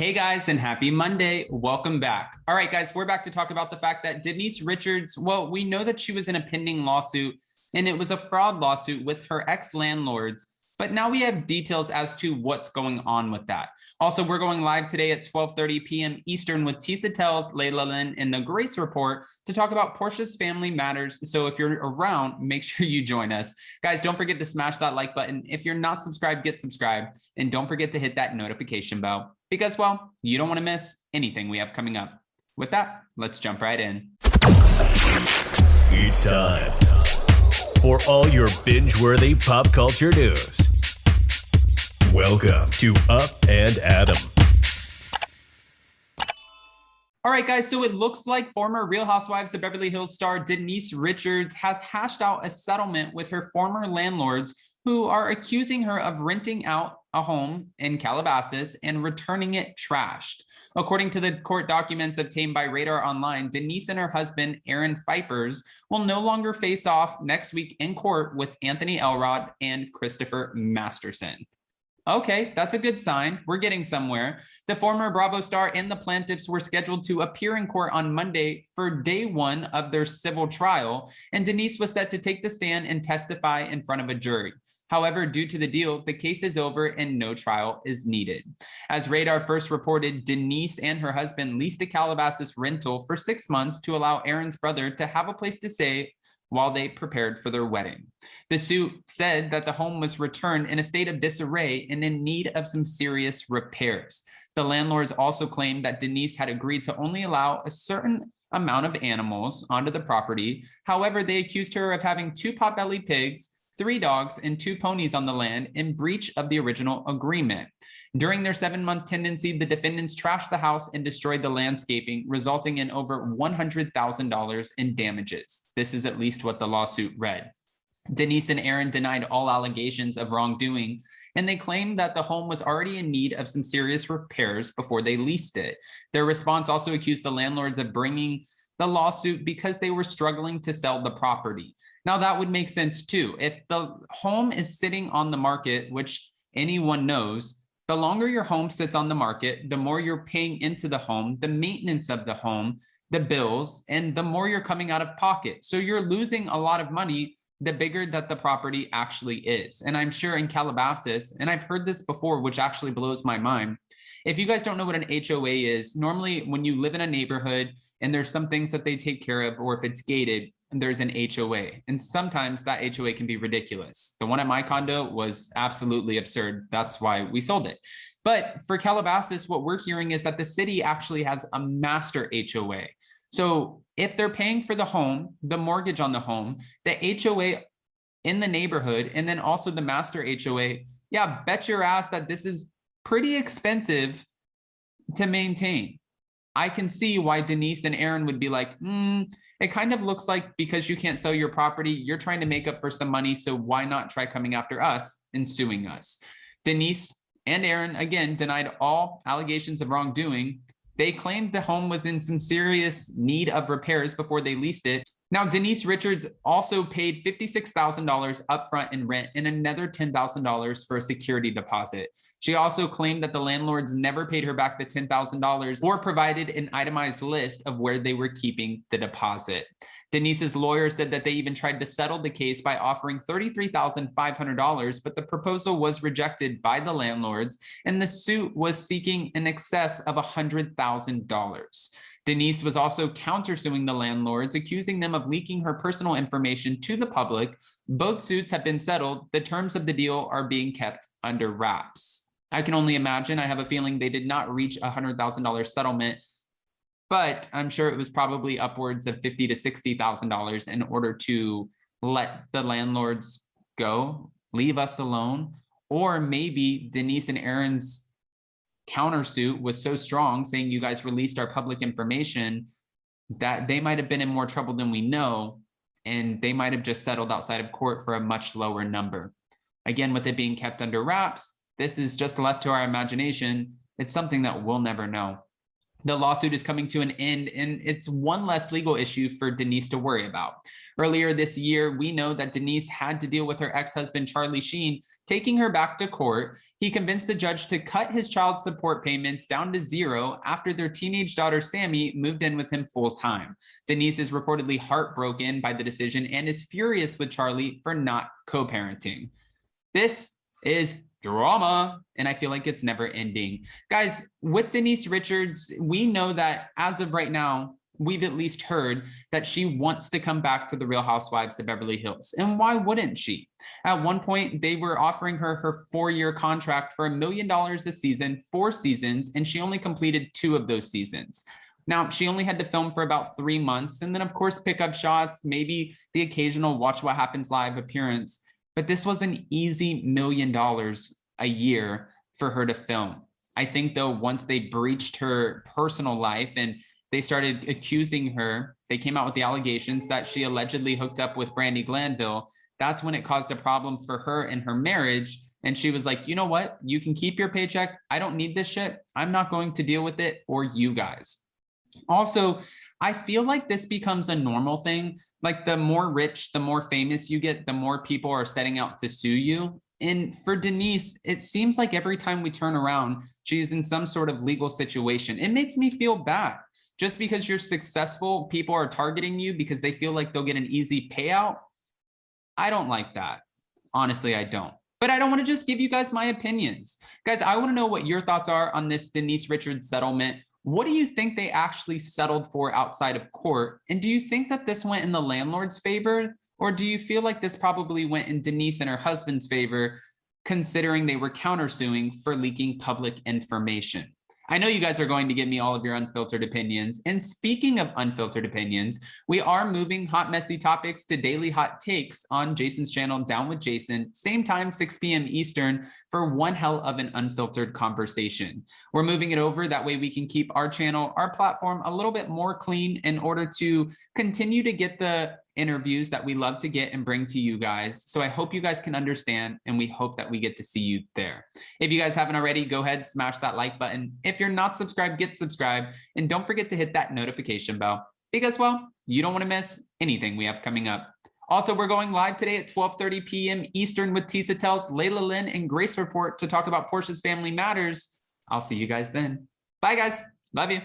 Hey guys, and happy Monday. Welcome back. All right, guys, we're back to talk about the fact that Denise Richards, well, we know that she was in a pending lawsuit and it was a fraud lawsuit with her ex-landlords, but now we have details as to what's going on with that. Also, we're going live today at 12:30 p.m. Eastern with Tisa Tells, Layla Lynn, and the Grace Report to talk about Portia's family matters. So if you're around, make sure you join us. Guys, don't forget to smash that like button. If you're not subscribed, get subscribed. And don't forget to hit that notification bell because, well, you don't want to miss anything we have coming up. With that, let's jump right in. It's time for all your binge-worthy pop culture news. Welcome to Up and Adam. All right, guys, so it looks like former Real Housewives of Beverly Hills star Denise Richards has hashed out a settlement with her former landlords who are accusing her of renting out a home in Calabasas and returning it trashed. According to the court documents obtained by Radar Online, Denise and her husband, Aaron Fipers, will no longer face off next week in court with Anthony Elrod and Christopher Masterson. Okay, that's a good sign. We're getting somewhere. The former Bravo star and the plaintiffs were scheduled to appear in court on Monday for day one of their civil trial, and Denise was set to take the stand and testify in front of a jury. However, due to the deal, the case is over and no trial is needed. As Radar first reported, Denise and her husband leased a Calabasas rental for 6 months to allow Aaron's brother to have a place to stay while they prepared for their wedding. The suit said that the home was returned in a state of disarray and in need of some serious repairs. The landlords also claimed that Denise had agreed to only allow a certain amount of animals onto the property. However, they accused her of having 2 potbelly pigs, 3 dogs, and 2 ponies on the land in breach of the original agreement. During their 7-month tenancy, the defendants trashed the house and destroyed the landscaping, resulting in over $100,000 in damages. This is at least what the lawsuit read. Denise and Aaron denied all allegations of wrongdoing, and they claimed that the home was already in need of some serious repairs before they leased it. Their response also accused the landlords of bringing the lawsuit because they were struggling to sell the property. Now, that would make sense too. If the home is sitting on the market, which anyone knows, the longer your home sits on the market, the more you're paying into the home, the maintenance of the home, the bills, and the more you're coming out of pocket. So you're losing a lot of money the bigger that the property actually is. And I'm sure in Calabasas, and I've heard this before, which actually blows my mind. If you guys don't know what an HOA is, normally when you live in a neighborhood and there's some things that they take care of, or if it's gated, there's an HOA. And sometimes that HOA can be ridiculous. The one at my condo was absolutely absurd. That's why we sold it. But for Calabasas, what we're hearing is that the city actually has a master HOA. So if they're paying for the home, the mortgage on the home, the HOA in the neighborhood, and then also the master HOA, yeah, bet your ass that this is pretty expensive to maintain. I can see why Denise and Aaron would be like, it kind of looks like because you can't sell your property, you're trying to make up for some money, so why not try coming after us and suing us? Denise and Aaron, again, denied all allegations of wrongdoing. They claimed the home was in some serious need of repairs before they leased it. Now, Denise Richards also paid $56,000 upfront in rent and another $10,000 for a security deposit. She also claimed that the landlords never paid her back the $10,000 or provided an itemized list of where they were keeping the deposit. Denise's lawyer said that they even tried to settle the case by offering $33,500, but the proposal was rejected by the landlords, and the suit was seeking in excess of $100,000. Denise was also countersuing the landlords, accusing them of leaking her personal information to the public. Both suits have been settled. The terms of the deal are being kept under wraps. I can only imagine. I have a feeling they did not reach a $100,000 settlement, but I'm sure it was probably upwards of $50,000 to $60,000 in order to let the landlords go, leave us alone, or maybe Denise and Aaron's countersuit was so strong, saying you guys released our public information, that they might have been in more trouble than we know, and they might have just settled outside of court for a much lower number. Again, with it being kept under wraps, this is just left to our imagination. It's something that we'll never know. The lawsuit is coming to an end, and it's one less legal issue for Denise to worry about. Earlier this year, we know that Denise had to deal with her ex-husband, Charlie Sheen, taking her back to court. He convinced the judge to cut his child support payments down to zero after their teenage daughter, Sammy, moved in with him full time. Denise is reportedly heartbroken by the decision and is furious with Charlie for not co-parenting. This is drama, and I feel like it's never ending. Guys, with Denise Richards, we know that as of right now, we've at least heard that she wants to come back to the Real Housewives of Beverly Hills. And why wouldn't she? At one point, they were offering her her 4-year contract for $1 million a season, 4 seasons, and she only completed 2 of those seasons. Now, she only had to film for about 3 months, and then, of course, pick up shots, maybe the occasional Watch What Happens Live appearance. But this was an easy $1 million a year for her to film. I think, though, once they breached her personal life and they started accusing her, they came out with the allegations that she allegedly hooked up with Brandi Glanville. That's when it caused a problem for her and her marriage. And she was like, you know what? You can keep your paycheck. I don't need this shit. I'm not going to deal with it, or you guys. Also, I feel like this becomes a normal thing. Like, the more rich, the more famous you get, the more people are setting out to sue you. And for Denise, it seems like every time we turn around, she's in some sort of legal situation. It makes me feel bad. Just because you're successful, people are targeting you because they feel like they'll get an easy payout. I don't like that. Honestly, I don't. But I don't want to just give you guys my opinions. Guys, I want to know what your thoughts are on this Denise Richards settlement. What do you think they actually settled for outside of court? And do you think that this went in the landlord's favor? Or do you feel like this probably went in Denise and her husband's favor, considering they were countersuing for leaking public information? I know you guys are going to give me all of your unfiltered opinions. And speaking of unfiltered opinions, we are moving Hot Messy Topics to Daily Hot Takes on Jason's channel, Down with Jason, same time, 6 p.m. Eastern, for one hell of an unfiltered conversation. We're moving it over. That way we can keep our channel, our platform, a little bit more clean in order to continue to get the interviews that we love to get and bring to you guys. So I hope you guys can understand, and we hope that we get to see you there. If you guys haven't already, go ahead, smash that like button. If you're not subscribed, get subscribed, and don't forget to hit that notification bell because, well, you don't want to miss anything we have coming up. Also, we're going live today at 12:30 p.m. Eastern with Tisa Tells, Layla Lynn, and Grace Report to talk about Portia's Family Matters. I'll see you guys then. Bye, guys. Love you.